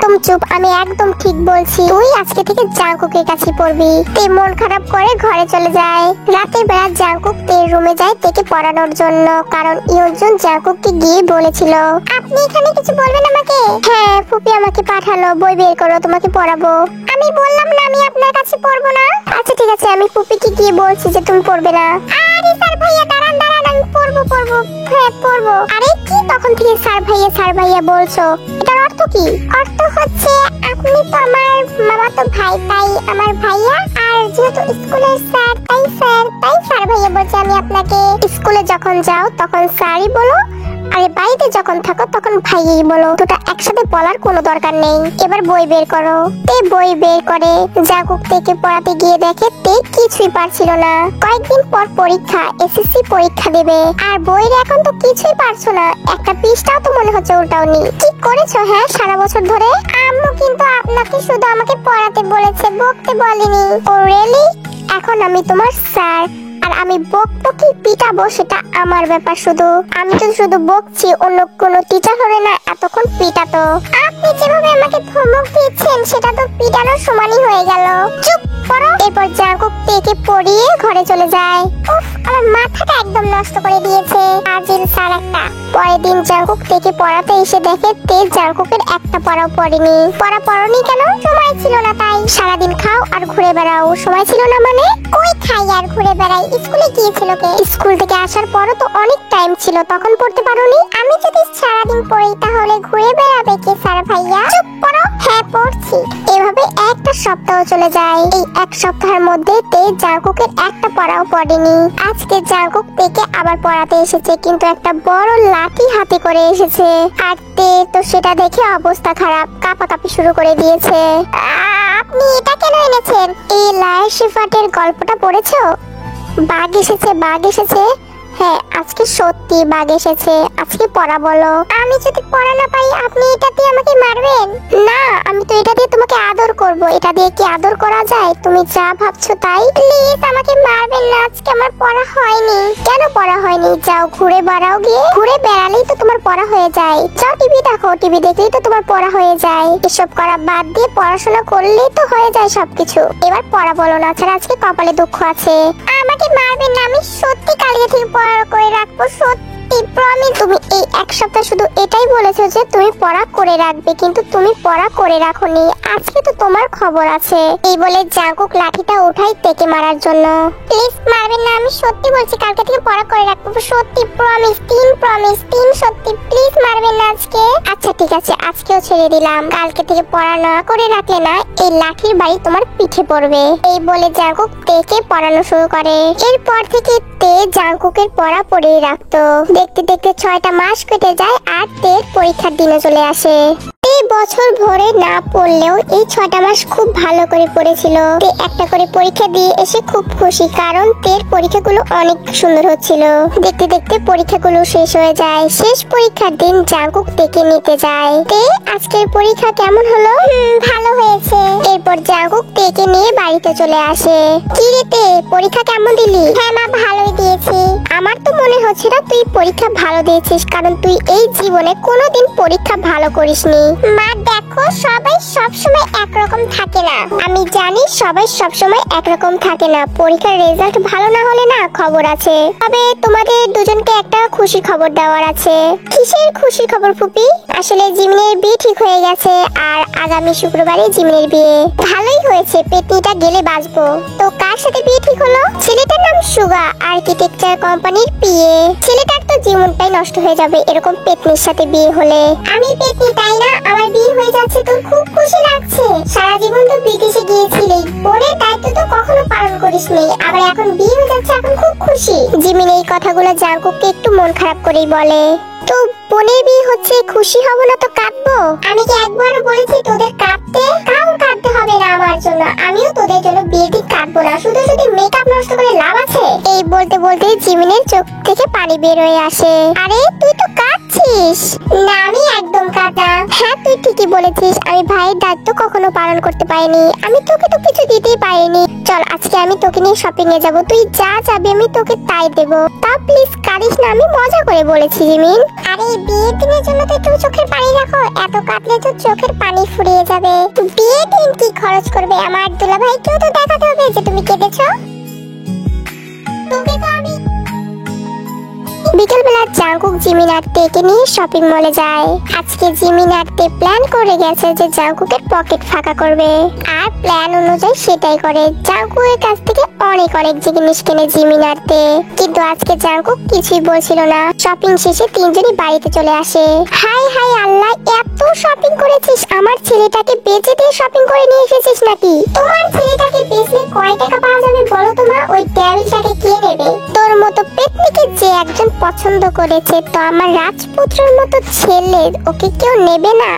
তুমি চুপ, আমি একদম ঠিক বলছি। তুই আজকে থেকে জাংকুকের কাছে পড়বি। তে মন খারাপ করে ঘরে চলে যায়। রাতের বেলা জাংকুক তের রুমে যায় তেকে পড়ানোর জন্য, কারণ ইয়ুনজুন জাংকুককে গিয়ে বলেছিল আপনি এখানে কিছু বলবেন আমাকে? হ্যাঁ ফুপি আমাকে পাঠালো, বই বের করো, তোমাকে পড়াবো। আমি বললাম না আমি আপনার কাছে পড়বো না। আচ্ছা ঠিক আছে, আমি ফুপিকে গিয়ে বলছি যে তুমি পড়বে না। আরে স্যার ভাইয়া দাঁড়ান দাঁড়ান, আমি পড়বো। হ্যাঁ পড়বো। আরে কি তখন থেকে স্যার ভাইয়া বলছো? এটার অর্থ কি? অর্থ হচ্ছে আপনি তো আমার মামা তো ভাই, তাই আমার ভাইয়া, আর যেহেতু স্কুলের স্যার তাই স্যার ভাইয়া বলছে আমি আপনাকে। স্কুলে যখন যাও তখন স্যারই বলো, আরে বাড়িতে যখন থাকো তখন ভাইয়াই বলো। দুটো একসাথে বলার কোনো দরকার নেই। এবার বই বের করো। তে বই বের করে। জাংকুক তেকে পড়াতে গিয়ে দেখে তে কিছুই পারছিল না। কয়েকদিন পর পরীক্ষা, এসএসসি পরীক্ষা দেবে, আর বইয়ের এখন তো কিছুই পারছো না। একটা পৃষ্ঠাও তো মনে হচ্ছে উল্টাওনি। কি করেছো হ্যাঁ সারা বছর ধরে? আম্মু কিন্তু আপনাকে শুধু আমাকে পড়াতে বলেছে, বকতে বলেনি। ও রিয়েলি? এখন আমি তোমার স্যার, আর আমি বকবো কি পিটাবো সেটা আমার ব্যাপার। শুধু আমি তো শুধু বকছি, অন্য কোনো টিচার হলে না এতক্ষণ পিটাতো। আপনি যেভাবে আমাকে ধমক দিচ্ছেন সেটা তো পিটানোর সমানই হয়ে গেল। চুপ করো। এরপর জাংকুক তেকে পড়িয়ে ঘরে চলে যায়। উফ, আমার মাথাটা একদম নষ্ট করে দিয়েছে আজিল স্যার একটা। পরের দিন জাংকুক তেকে পড়াতে এসে দেখে তে জাংকুকের একটা পড়াও পড়েনি। পড়নি কেন? সময় ছিল না তাই। সারাদিন খাও আর ঘুরে বেড়াও। সময় ছিল না মানে? কই খাই আর ঘুরে বেড়াই? স্কুলে গিয়েছিল কে? স্কুল থেকে আসার পরও তো অনেক টাইম ছিল, তখন পড়তে পারোনি? আমি যদি সারাদিন পড়ি তাহলে ঘুরে বেড়াবে কে স্যার ভাইয়া? চুপ করো। হ্যাঁ পড়ছি। এভাবে একটা সপ্তাহ চলে যায়। এই এক সপ্তাহের মধ্যে তে জাংকুকের একটা পড়াও পড়েনি। আজকে জাংকুক তেকে আবার পড়াতে এসেছে, কিন্তু একটা বড় লাঠি হাতে করে এসেছে। আর তে তো সেটা দেখে অবস্থা খারাপ, কাঁপাকাঁপি শুরু করে দিয়েছে। আপনি এটা কেন এনেছেন? এই লায়ের শিফাটের গল্পটা পড়েছো? বাঘ এসেছে। হ্যাঁ আজকে সত্যি বাঘ এসেছে। আজকে পড়া বলো। আমি যদি পড়া না পাই আপনি এটা দিয়ে আমাকে মারবেন? না, আমি তো এটা দিয়ে তোমাকে আদর করব। এটা দিয়ে কি আদর করা যায়? তুমি যা ভাবছো তাই। প্লিজ আমাকে মারবেন না, আজকে আমার পড়া হয়নি। কেন পড়া হয়নি? যাও ঘুরে বেড়াও গিয়ে। ঘুরে বেড়ালেই তো তোমার পড়া হয়ে যায়। যাও টিভি দেখো, টিভি দেখলেই তো তোমার পড়া হয়ে যায়। এসব করা বাদ দিয়ে পড়াশোনা করলেই তো হয়ে যায় সবকিছু। এবার পড়া বলো না, ছাড়া আজকে কপালে দুঃখ আছে। আমাকে মারবেন না, আমি সত্যি কালকে থেকে পড়া করে রাখবো, সত্যি প্রমিস। তুমি এই এক সপ্তাহ শুধু এটাই বলেছো যে তুমি পড়া করে রাখবে, কিন্তু তুমি পড়া করে রাখোনি। আজকে তো তোমার খবর আছে। এই বলে জাংকুক লাঠিটা উঠাই তেকে মারার জন্য। প্লিজ মারবেন না, আমি সত্যি বলছি কালকে থেকে পড়া করে রাখবো, সত্যি প্রমিস। তিন সত্যি। প্লিজ মারবেন না আজকে। আচ্ছা ঠিক আছে, আজকেও ছেড়ে দিলাম। কালকে থেকে পড়া না করে রাখলে না এই লাঠির বাড়ি তোমার পিঠে পড়বে। এই বলে জাংকুক তেকে পড়ানো শুরু করে। এরপর থেকে তে জাংকুকের পড়া পড়েই রাখতো। দেখতে দেখতে 6টা মাস কেটে যায় আর তের পরীক্ষার দিনে চলে আসে। তে বছর ভরে না পড়লেও এই 6টা মাস খুব ভালো করে পড়েছিল। তে একটা করে পরীক্ষা দিয়ে এসে খুব খুশি, কারণ তের পরীক্ষাগুলো অনেক সুন্দর হচ্ছিল। দেখতে দেখতে পরীক্ষাগুলো শেষ হয়ে যায়। শেষ পরীক্ষার দিন জাঙ্কুক তেকে নিতে যায়। তে আজকের পরীক্ষা কেমন হলো? ভালো হয়েছে। এরপর জাঙ্কুক তেকে নিয়ে বাড়িতে চলে আসে। কি রে তে, পরীক্ষা কেমন দিলি? হ্যাঁ মা, ভালোই দিয়েছি। আমার তো মনে হচ্ছে না তুই পরীক্ষা ভালো দিয়েছিস, কারণ তুই এই জীবনে কোনোদিন পরীক্ষা ভালো করিসনি। মা দেখো, সবাই সবসময় একরকম থাকে না। আমি জানি সবাই সবসময় একরকম থাকে না। পরীক্ষার রেজাল্ট ভালো না হলে না খবর আছে। তবে তোমাদের দুজনকে একটা খুশি খবর দেওয়ার আছে। কিসের খুশি খবর ফুপি? আসলে জিমিনের বিয়ে ঠিক হয়ে গেছে, আর আগামী শুক্রবারে জিমিনের বিয়ে। ভালোই হয়েছে, পেতনিটা গেলে বাঁচবো। তো কার সাথে বিয়ে ঠিক হলো? ছেলেটার নাম সুগা, আর্কিটেকচার কোম্পানির পিএ। ছেলেটার তো জীবনটাই নষ্ট হয়ে যাবে এরকম পেতনির সাথে বিয়ে হলে। আমি পেতনি, তাই না? আমার বিয়ে হয়ে যাচ্ছে, তোর খুব খুশি লাগছে। সারা জীবন তো বিদেশে গিয়েছিলি, বোনের দায়িত্ব তো কখনো পালন করিসনি, আবার এখন বিয়ে হয়ে যাচ্ছে, এখন খুব খুশি। জিমিন এই কথাগুলো জাঙ্কুককে একটু মন খারাপ করেই বলে। তো বোনের বিয়ে হচ্ছে, খুশি হব না তো কাঁদবো? আমি কি একবারও বলেছি তোদের কাঁদতে? কারণ কাঁদতে হবে না আমার জন্য, আমিও তোদের জন্য বিয়েতে কাঁদবো না। শুধু শুধু মেকআপ নষ্ট করে লাভ আছে? এই বলতে বলতে জিমিনের চোখ থেকে পানি বের হয়ে আসে। আরে তুই তো কাঁদছিস। না, আমি একদম কাঁদা। হ্যাঁ তুই ঠিকই বলেছিস, আমি ভাইয়ের দায়িত্ব কখনো পালন করতে পারিনি। আমি তোকে তো কিছু দিতেই পারিনি। চল আজকে আমি তোকে নিয়ে শপিং এ যাবো, তুই যা যাবি আমি তোকে তাই দেবো। তা প্লিজ কাঁদিস না, আমি মজা করে বলেছি জিমিন। আরে বিয়ের দিনের জন্য তো একটু চোখের পানি রাখো, এত কাঁদলে তো চোখের পানি ফুরিয়ে যাবে। বিয়ের দিন কি খরচ করবে আমার দুলাভাইকেও তো দেখাতে হবে যে তুমি কেঁদেছো। তোকে তো আমি বিকেলবেলা জাঙ্কুক জিমিন আর তেকে নিয়ে শপিং মলে যায়। আজকে জিমিন আর তে প্ল্যান করে গেছে যে জাঙ্কুকের পকেট ফাঁকা করবে, আর প্ল্যান অনুযায়ী সেটাই করে। জাঙ্কুকের কাছ থেকে অনেক অনেক জিনিস কিনে জিমিন আর তে, কিন্তু আজকে জাঙ্কুক কিছুই বলছিল না। শপিং শেষে তিনজনই বাড়িতে চলে আসে। হাই হাই আল্লাহ, এত শপিং করেছিস, আমার ছেলেটাকে বেচে দিয়ে শপিং করে নিয়ে এসেছিস নাকি? তোমার ছেলেটাকে বেচলে কয় টাকা পাওয়া যাবে বলো তো মা? ওই ডেভিলটাকে কে নেবে? তোর মতো পেতনিকে যে একজন পছন্দ করেছে, তো আমার রাজপুত্রের মতো ছেলে ওকে কেউ নেবে না।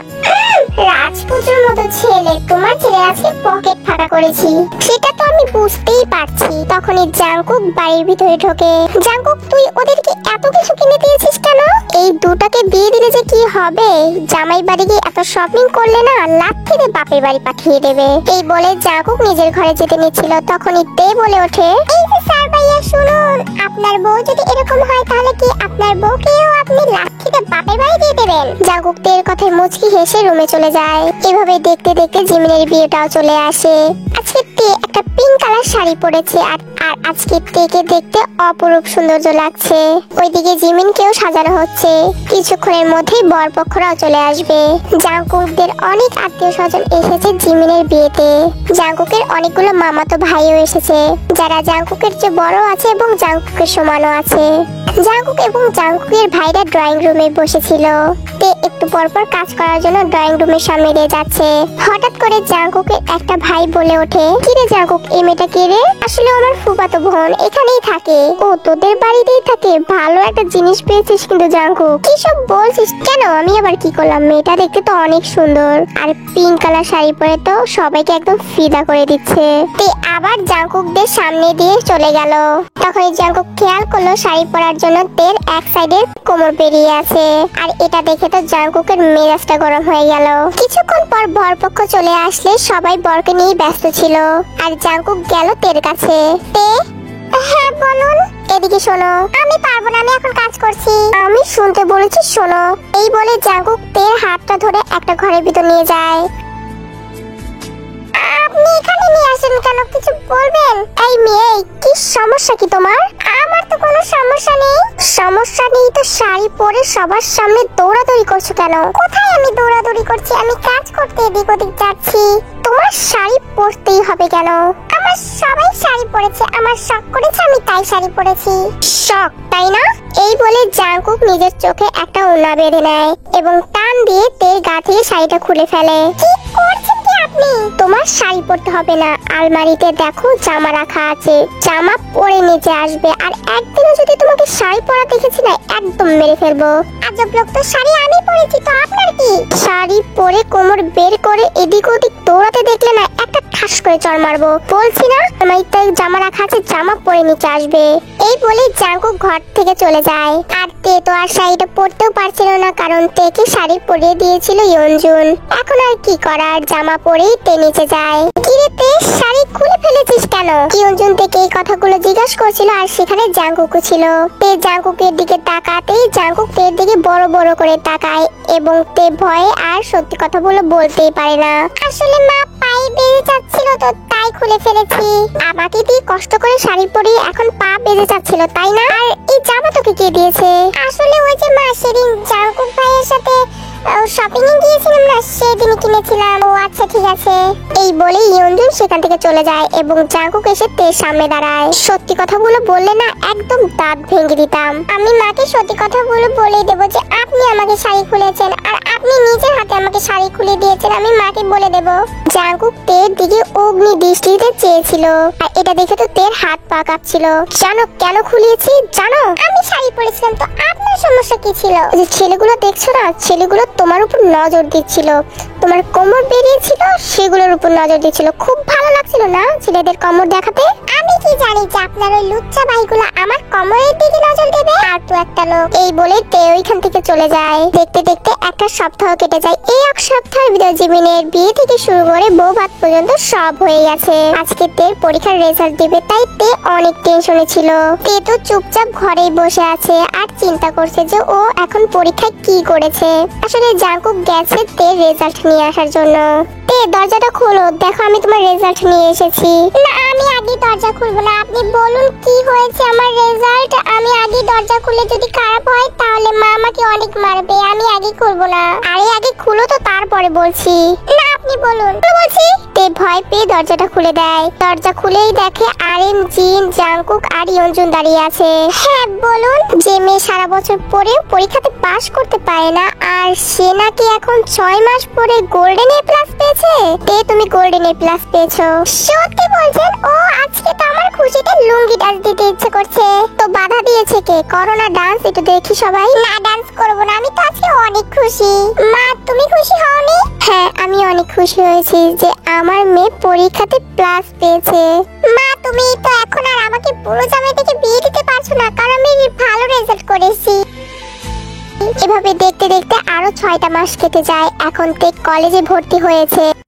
রাজপুত্রের মতো ছেলে? তোমার ছেলে আজকে পকেট ফাঁকা করেছি, সেটা তো আমি বুঝতেই পারছি। তখনই জাঙ্কুক বাড়ির ভিতরে ঢোকে। জাঙ্কুক, তুই ওদেরকে এত কিছু কিনে দিয়েছিস কেন? এই দুটাকে বিয়ে দিলে যে কি হবে? জামাই বাড়ি গিয়ে এত শপিং করলে না লাথি দিয়ে বাপের বাড়ি পাঠিয়ে দেবে। এই বলে জাঙ্কুক নিজের ঘরে যেতে নিচ্ছিল, তখনই তে বলে ওঠে, এই যে স্যার ভাইয়া শুনুন, আপনার বউ যদি এরকম হয় তাহলে কি আপনার বউকেও আপনি লাথিতে বাপের বাড়ি দিয়ে দেবেন? জাঙ্কুক তের কথায় মুচকি হেসে রুমে চলে যায়। এভাবে দেখতে দেখতে জিমিনের বিয়েটাও চলে আসে। আজকে তে একটা পিঙ্ক কালার শাড়ি পরেছে, আর আজকে তেকে দেখতে অপরূপ সৌন্দর্য লাগছে। ওইদিকে জিমিনকেও সাজানো হচ্ছে। কিছুক্ষণের মধ্যেই বরপক্ষরাও চলে আসবে। জাঙ্কুকদের অনেক আত্মীয় স্বজন এসেছে জিমিনের বিয়েতে। জাঙ্কুকের অনেকগুলো মামাতো ভাইও এসেছে, যারা জাঙ্কুকের চেয়ে বড় আছে এবং জাঙ্কুকের সমানও আছে। জাঙ্কুক এবং জাঙ্কুকের ভাইরা ড্রয়িং রুমে বসেছিল। তে একটু পরপর কাজ করার জন্য ড্রয়িং রুমের সামনে দিয়ে যাচ্ছে। হঠাৎ করে জাঙ্কুকের একটা ভাই বলে ওঠে, কিরে জাঙ্কুক, এই মেয়েটা কে রে? আসলে আমার ফুফাতো বোন, এখানেই থাকে। ও তোদের বাড়িতেই থাকে? ভালো একটা জিনিস পেয়েছিস কিন্তু জাঙ্কুক। কি সব বলছিস? কেন, আমি আবার কি করলাম? মেয়েটা দেখতে তো অনেক সুন্দর, আর পিঙ্ক কালার শাড়ি পরে তো সবাইকে একদম ফিদা করে দিচ্ছে। তে আবার জাঙ্কুকদের সামনে দিয়ে চলে গেল। তখনই জাঙ্কুক খেয়াল করলো শাড়ি পরার জন্য তের এক সাইডের কোমর বেরিয়ে আছে, আর এটা দেখে তো জাঙ্কুকের মেজাজটা গরম হয়ে গেল। কিছুক্ষণ পর বরপক্ষ চলে আসলে সবাই বরকে নিয়ে ব্যস্ত ছিল, আর জাঙ্কুক গেল তের কাছে। তে, হ্যাঁ বলুন। এদিকে শোনো। আমি পারবো না, আমি এখন কাজ করছি। আমি শুনতে বলেছি, শোনো। এই বলে জাঙ্কুক তের হাতটা ধরে একটা ঘরের ভিতর নিয়ে যায়। আপনি এখানে নিয়ে আসেন কেন? কিছু বলবেন? এই মেয়ে, কি সমস্যা কি তোমার? আমার তো কোনো সমস্যা নেই। সমস্যা নেই তো শাড়ি পরে সবার সামনে দৌড়াদৌড়ি করছো কেন? কোথায় আমি দৌড়াদৌড়ি করছি? আমি কাজ করতে এদিক ওদিক যাচ্ছি। তোমার শাড়ি পরতেই হবে কেন? আমার সবাই শাড়ি পরেছে, আমার শখ করেছে, আমি তাই শাড়ি পরেছি। শখ, তাই না? এই বলে জাঙ্কুক নিজের চোখে একটা ওড়না বেঁধে নেয় এবং টান দিয়ে তের গা থেকে শাড়িটা খুলে ফেলে। কি করছেন কি আপনি? তোমার শাড়ি পরতে হবে না, আলমারিতে দেখো জামা রাখা আছে, জামা পরে নিচে আসবে। আর একদিনও যদি তোমাকে শাড়ি পরা দেখেছি না, একদম মেরে ফেলবো। আজব লোক, তো শাড়ি আমি পরেছি তো আপনার কি? শাড়ি পরে কোমর বের করে এদিক ওদিক দৌড়াতে দেখলে না একটা ঠাস করে চড় মারবো। বলছি না আলমারিতে জামা রাখা আছে, জামা পরে নিচে আসবে। এই বলে জাঙ্কুক ঘর থেকে চলে যায়। আর তে তো আর শাড়িটা পরতেও পারছিল না, কারণ তেকে শাড়ি পরিয়ে দিয়েছিল ইয়ঞ্জুন। এখন আর কি করার, জামা পরেই তে নিচে যায়। কিরে তে, শাড়ি খুলে ফেলেছিস কেন? ইয়ঞ্জুন থেকে এই কথাগুলো জিজ্ঞাসা করছিল, আর সেখানে জাঙ্কুকও ছিল। তে জাঙ্কুকের দিকে তাকাতেই জাঙ্কুক তের দিকে বড় বড় করে তাকায়, এবং তে ভয়ে আর সত্যি কথাগুলো বলতেই পারে না। আসলে মা পায়ে বেজে যাচ্ছিল তো তাই খুলে ফেলেছি। আমাকে দিয়ে কষ্ট করে শাড়ি পরি, এখন পা বেজে যাচ্ছিল তাই না? আর এই জামা তোকে কে দিয়েছে? আসলে ওই যে মা, সেদিন জাঙ্কুক ভাইয়ের সাথে শপিং এ গিয়েছিলাম না, সেদিনই কিনেছিলাম। ও আচ্ছা ঠিক আছে। এই বলে ইয়ঞ্জুন সেখান থেকে চলে যায়, এবং জাঙ্কুক এসে তের সামনে দাঁড়ায়। সত্যি কথাগুলো বললে না একদম দাঁত ভেঙে দিতাম। আমি মাকে সত্যি কথাগুলো বলেই দেবো যে আপনি আমাকে শাড়ি খুলেছেন, আর আপনি নিজের হাতে আমাকে শাড়ি খুলে দিয়েছেন। আমি মাকে বলে দেবো। জাঙ্কুক তের দিকে অগ্নি দৃষ্টিতে চেয়েছিল, আর এটা দেখে তো তের হাত পা কাঁপছিল। জানো কেন খুলিয়েছি? জানো? আমি শাড়ি পরেছিলাম তো আপনার সমস্যা কি ছিল? যে ছেলেগুলো দেখছো না, ছেলেগুলো তোমার উপর নজর দিচ্ছিল, তোমার কোমর বেরিয়েছিল সেগুলোর উপর নজর দিচ্ছিল। খুব ভালো লাগছিল না ছেলেদের কোমর দেখাতে? আমি কি জানি যে আপনার ওই লুচ্চা ভাইগুলো আমার কোমরের দিকে নজর দেবে? আর তো একটা লোক। এই বলে তে ওইখান থেকে চলে যায়। দেখতে দেখতে একটা সপ্তাহ কেটে যায়। এই এক সপ্তাহের ভিতরে জিমিনের বিয়ে থেকে শুরু করে বউ ভাত পর্যন্ত সব হয়ে গেছে। আজকে তের পরীক্ষার রেজাল্ট দিবে, তাই তে অনেক টেনশনে ছিল। তে তো চুপচাপ ঘরেই বসে আছে আর চিন্তা করছে যে ও এখন পরীক্ষায় কি করেছে। আসলে জাঙ্কুক গেছে তের রেজাল্ট নিয়ে আসার জন্য। তে দরজাটা খোলো, দেখো আমি তোমার রেজাল্ট নিয়ে এসেছি। না আমি আগে দরজা খুলবো না, আপনি বলুন কি হয়েছে আমার রেজাল্ট। আমি আগে দরজা খুলে যদি খারাপ হয় তাহলে মা আমাকে অনেক মারবে, আমি আগে খুলবো না। আরে আগে খুলো তো, তারপরে বলছি। না আপনি বলুন। বলছি। তে ভয় পেয়ে দরজাটা খুলে দেয়। দরজা খুলেই দেখে আরএম, জিন, জাঙ্কুক আর ইয়ঞ্জুন দাঁড়িয়ে আছে। হ্যাঁ বলুন। যে মেয়ে সারা বছর পরেও পরীক্ষাতে পাশ করতে পারে না, আর সে নাকি এখন 6 মাস পরে গোল্ডেন এ প্লাস পেয়েছে। তে তুমি গোল্ডেন এ প্লাস পেয়েছো? সত্যি বলছেন? ও আজকে তো আমার খুশিতে লুঙ্গি ডান্স দিতে ইচ্ছে করছে। তো বাধা দিয়েছে কে? করো না ডান্স, একটু দেখি সবাই। না ডান্স করবো না, আমি তো আজকে অনেক খুশি। মা তুমি খুশি হওনি? হ্যাঁ আমি অনেক খুশি হয়েছি যে আমার মেয়ে পরীক্ষাতে প্লাস পেয়েছে। মা তুমি তো এখন আর আমাকে পুরো জামাই থেকে বিয়ে দিতে পারছো না, কারণ আমি ভালো রেজাল্ট করেছি। এভাবে দেখতে দেখতে আরো 6টা মাস কেটে যায়। এখন তে কলেজে ভর্তি হয়েছে।